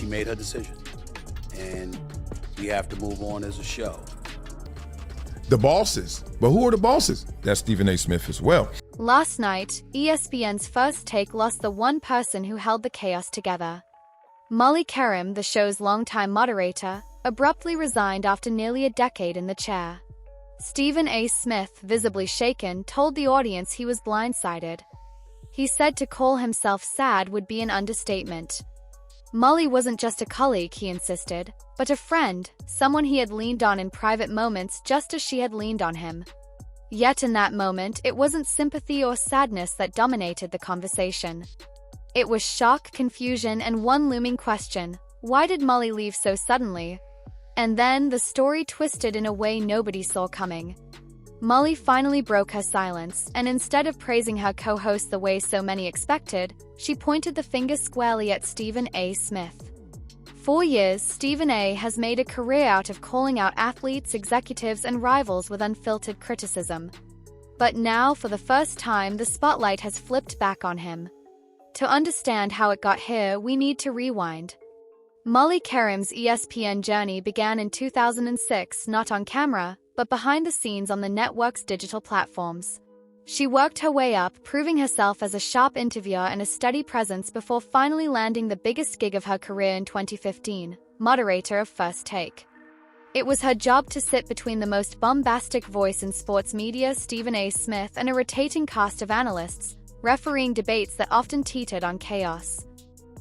she made her decision, and we have to move on as a show. The bosses. But who are the bosses? That's Stephen A. Smith as well. Last night, ESPN's First Take lost the one person who held the chaos together. Molly Qerim, the show's longtime moderator, abruptly resigned after nearly a decade in the chair. Stephen A. Smith, visibly shaken, told the audience he was blindsided. He said to call himself sad would be an understatement. Molly wasn't just a colleague, he insisted, but a friend, someone he had leaned on in private moments just as she had leaned on him. Yet in that moment, it wasn't sympathy or sadness that dominated the conversation. It was shock, confusion, and one looming question: why did Molly leave so suddenly? And then the story twisted in a way nobody saw coming. Molly finally broke her silence, and instead of praising her co-host the way so many expected, she pointed the finger squarely at Stephen A. Smith. For years, Stephen A. has made a career out of calling out athletes, executives, and rivals with unfiltered criticism. But now, for the first time, the spotlight has flipped back on him. To understand how it got here, we need to rewind. Molly Qerim's ESPN journey began in 2006, not on camera, but behind the scenes on the network's digital platforms. She worked her way up, proving herself as a sharp interviewer and a steady presence before finally landing the biggest gig of her career in 2015, moderator of First Take. It was her job to sit between the most bombastic voice in sports media, Stephen A. Smith, and a rotating cast of analysts, refereeing debates that often teetered on chaos.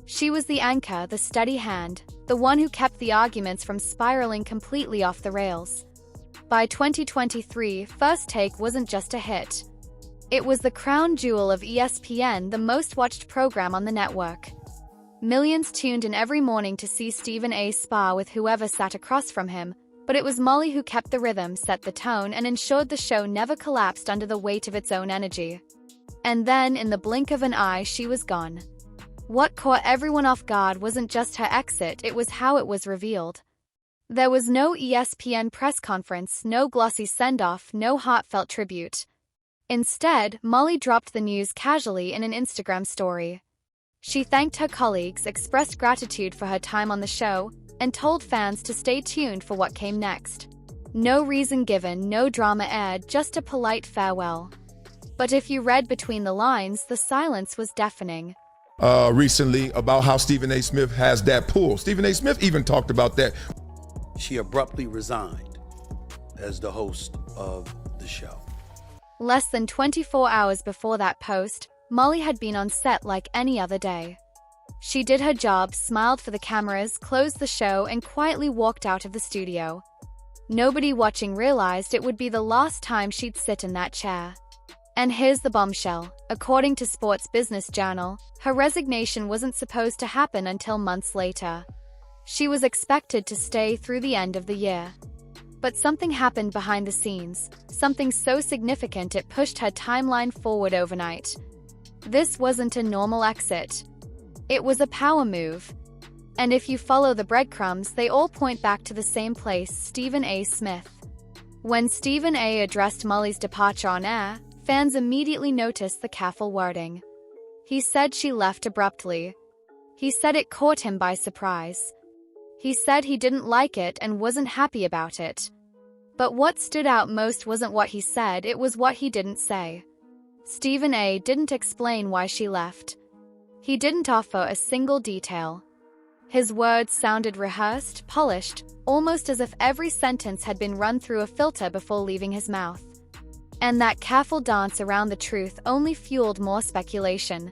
She was the anchor, the steady hand, the one who kept the arguments from spiraling completely off the rails. By 2023, First Take wasn't just a hit. It was the crown jewel of ESPN, the most-watched program on the network. Millions tuned in every morning to see Stephen A. spar with whoever sat across from him, but it was Molly who kept the rhythm, set the tone, and ensured the show never collapsed under the weight of its own energy. And then, in the blink of an eye, she was gone. What caught everyone off guard wasn't just her exit, it was how it was revealed. There was no ESPN press conference, no glossy send-off, no heartfelt tribute. Instead, Molly dropped the news casually in an Instagram story. She thanked her colleagues, expressed gratitude for her time on the show, and told fans to stay tuned for what came next. No reason given, no drama aired, just a polite farewell. But if you read between the lines, the silence was deafening. Recently about how Stephen A. Smith has that pull. Stephen A. Smith even talked about that. She abruptly resigned as the host of the show. Less than 24 hours before that post, Molly had been on set like any other day. She did her job, smiled for the cameras, closed the show, and quietly walked out of the studio. Nobody watching realized it would be the last time she'd sit in that chair. And here's the bombshell. According to Sports Business Journal, her resignation wasn't supposed to happen until months later. She was expected to stay through the end of the year. But something happened behind the scenes, something so significant it pushed her timeline forward overnight. This wasn't a normal exit. It was a power move. And if you follow the breadcrumbs, they all point back to the same place, Stephen A. Smith. When Stephen A. addressed Molly's departure on air, fans immediately noticed the careful wording. He said she left abruptly. He said it caught him by surprise. He said he didn't like it and wasn't happy about it. But what stood out most wasn't what he said, it was what he didn't say. Stephen A. didn't explain why she left. He didn't offer a single detail. His words sounded rehearsed, polished, almost as if every sentence had been run through a filter before leaving his mouth. And that careful dance around the truth only fueled more speculation.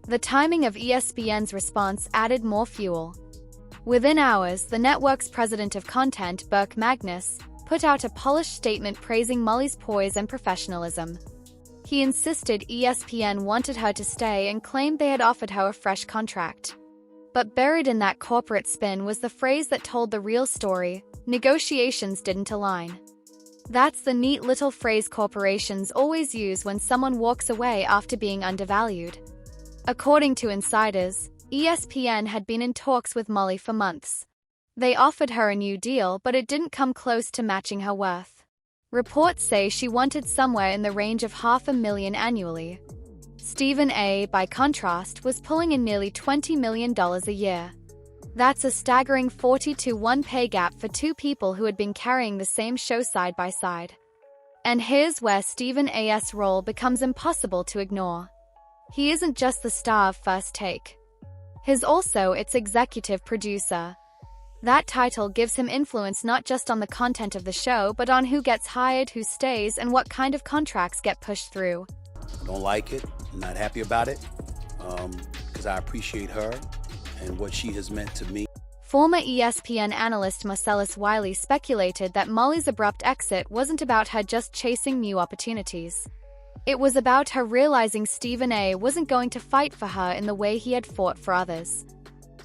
The timing of ESPN's response added more fuel. Within hours, the network's president of content, Burke Magnus, put out a polished statement praising Molly's poise and professionalism. He insisted ESPN wanted her to stay and claimed they had offered her a fresh contract. But buried in that corporate spin was the phrase that told the real story: negotiations didn't align. That's the neat little phrase corporations always use when someone walks away after being undervalued. According to insiders, ESPN had been in talks with Molly for months. They offered her a new deal, but it didn't come close to matching her worth. Reports say she wanted somewhere in the range of $500,000 annually. Stephen A., by contrast, was pulling in nearly $20 million a year. That's a staggering 40-to-1 pay gap for two people who had been carrying the same show side by side. And here's where Stephen A.'s role becomes impossible to ignore. He isn't just the star of First Take. He's also its executive producer. That title gives him influence not just on the content of the show, but on who gets hired, who stays, and what kind of contracts get pushed through. I don't like it. I'm not happy about it because I appreciate her and what she has meant to me. Former ESPN analyst Marcellus Wiley speculated that Molly's abrupt exit wasn't about her just chasing new opportunities. It was about her realizing Stephen A. wasn't going to fight for her in the way he had fought for others.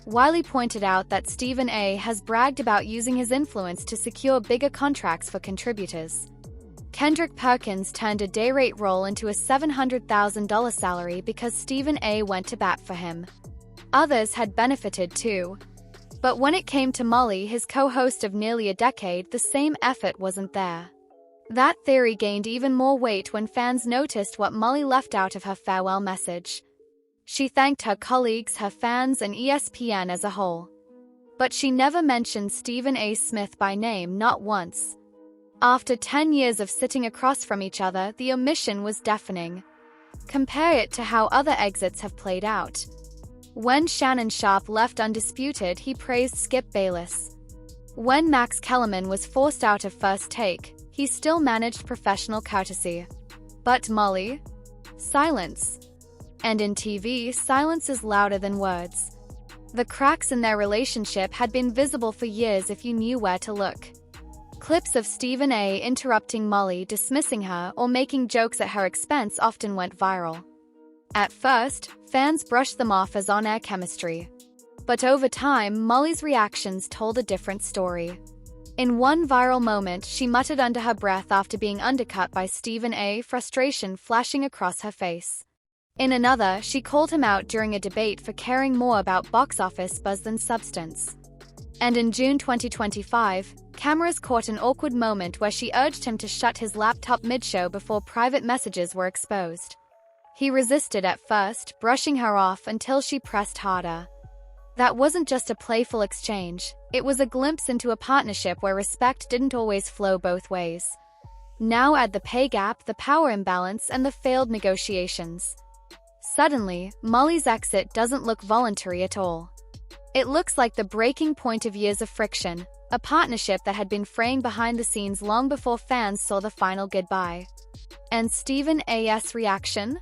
Wiley pointed out that Stephen A. has bragged about using his influence to secure bigger contracts for contributors. Kendrick Perkins turned a day-rate role into a $700,000 salary because Stephen A. went to bat for him. Others had benefited too. But when it came to Molly, his co-host of nearly a decade, the same effort wasn't there. That theory gained even more weight when fans noticed what Molly left out of her farewell message. She thanked her colleagues, her fans, and ESPN as a whole. But she never mentioned Stephen A. Smith by name, not once. After 10 years of sitting across from each other, the omission was deafening. Compare it to how other exits have played out. When Shannon Sharpe left undisputed, he praised Skip Bayless. When Max Kellerman was forced out of First Take, he still managed professional courtesy. But Molly? Silence. And in TV, silence is louder than words. The cracks in their relationship had been visible for years if you knew where to look. Clips of Stephen A. interrupting Molly, dismissing her, or making jokes at her expense often went viral. At first, fans brushed them off as on-air chemistry. But over time, Molly's reactions told a different story. In one viral moment, she muttered under her breath after being undercut by Stephen A., frustration flashing across her face. In another, she called him out during a debate for caring more about box office buzz than substance. And in June 2025, cameras caught an awkward moment where she urged him to shut his laptop mid-show before private messages were exposed. He resisted at first, brushing her off until she pressed harder. That wasn't just a playful exchange, it was a glimpse into a partnership where respect didn't always flow both ways. Now add the pay gap, the power imbalance, and the failed negotiations. Suddenly, Molly's exit doesn't look voluntary at all. It looks like the breaking point of years of friction, a partnership that had been fraying behind the scenes long before fans saw the final goodbye. And Stephen A.'s reaction?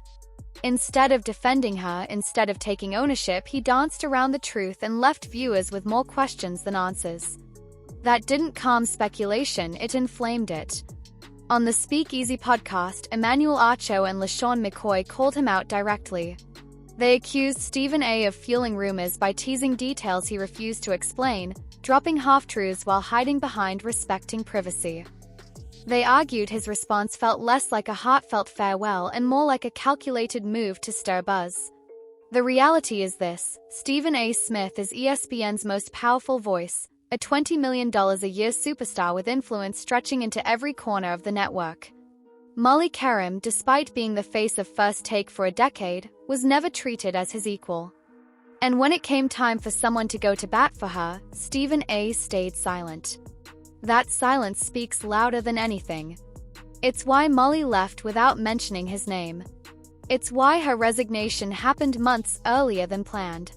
Instead of defending her, instead of taking ownership, he danced around the truth and left viewers with more questions than answers. That didn't calm speculation, it inflamed it. On the Speak Easy podcast, Emmanuel Acho and LaShawn McCoy called him out directly. They accused Stephen A. of fueling rumors by teasing details he refused to explain, dropping half-truths while hiding behind respecting privacy. They argued his response felt less like a heartfelt farewell and more like a calculated move to stir buzz. The reality is this: Stephen A. Smith is ESPN's most powerful voice, a $20 million a year superstar with influence stretching into every corner of the network. Molly Qerim, despite being the face of First Take for a decade, was never treated as his equal. And when it came time for someone to go to bat for her, Stephen A. stayed silent. That silence speaks louder than anything. It's why Molly left without mentioning his name. It's why her resignation happened months earlier than planned.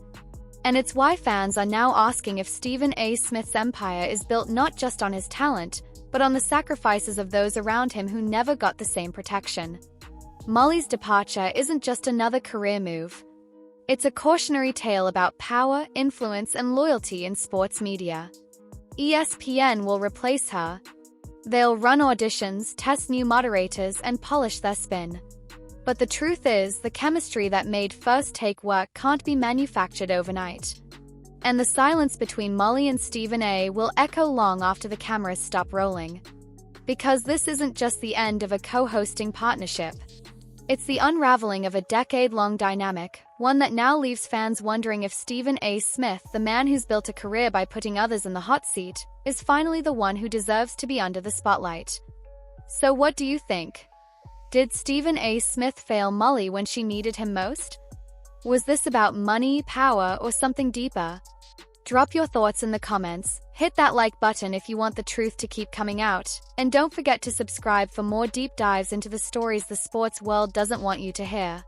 And it's why fans are now asking if Stephen A. Smith's empire is built not just on his talent, but on the sacrifices of those around him who never got the same protection. Molly's departure isn't just another career move. It's a cautionary tale about power, influence, and loyalty in sports media. ESPN will replace her. They'll run auditions, test new moderators, and polish their spin. But the truth is, the chemistry that made First Take work can't be manufactured overnight. And the silence between Molly and Stephen A. will echo long after the cameras stop rolling. Because this isn't just the end of a co-hosting partnership. It's the unraveling of a decade-long dynamic, one that now leaves fans wondering if Stephen A. Smith, the man who's built a career by putting others in the hot seat, is finally the one who deserves to be under the spotlight. So what do you think? Did Stephen A. Smith fail Molly when she needed him most? Was this about money, power, or something deeper? Drop your thoughts in the comments, hit that like button if you want the truth to keep coming out, and don't forget to subscribe for more deep dives into the stories the sports world doesn't want you to hear.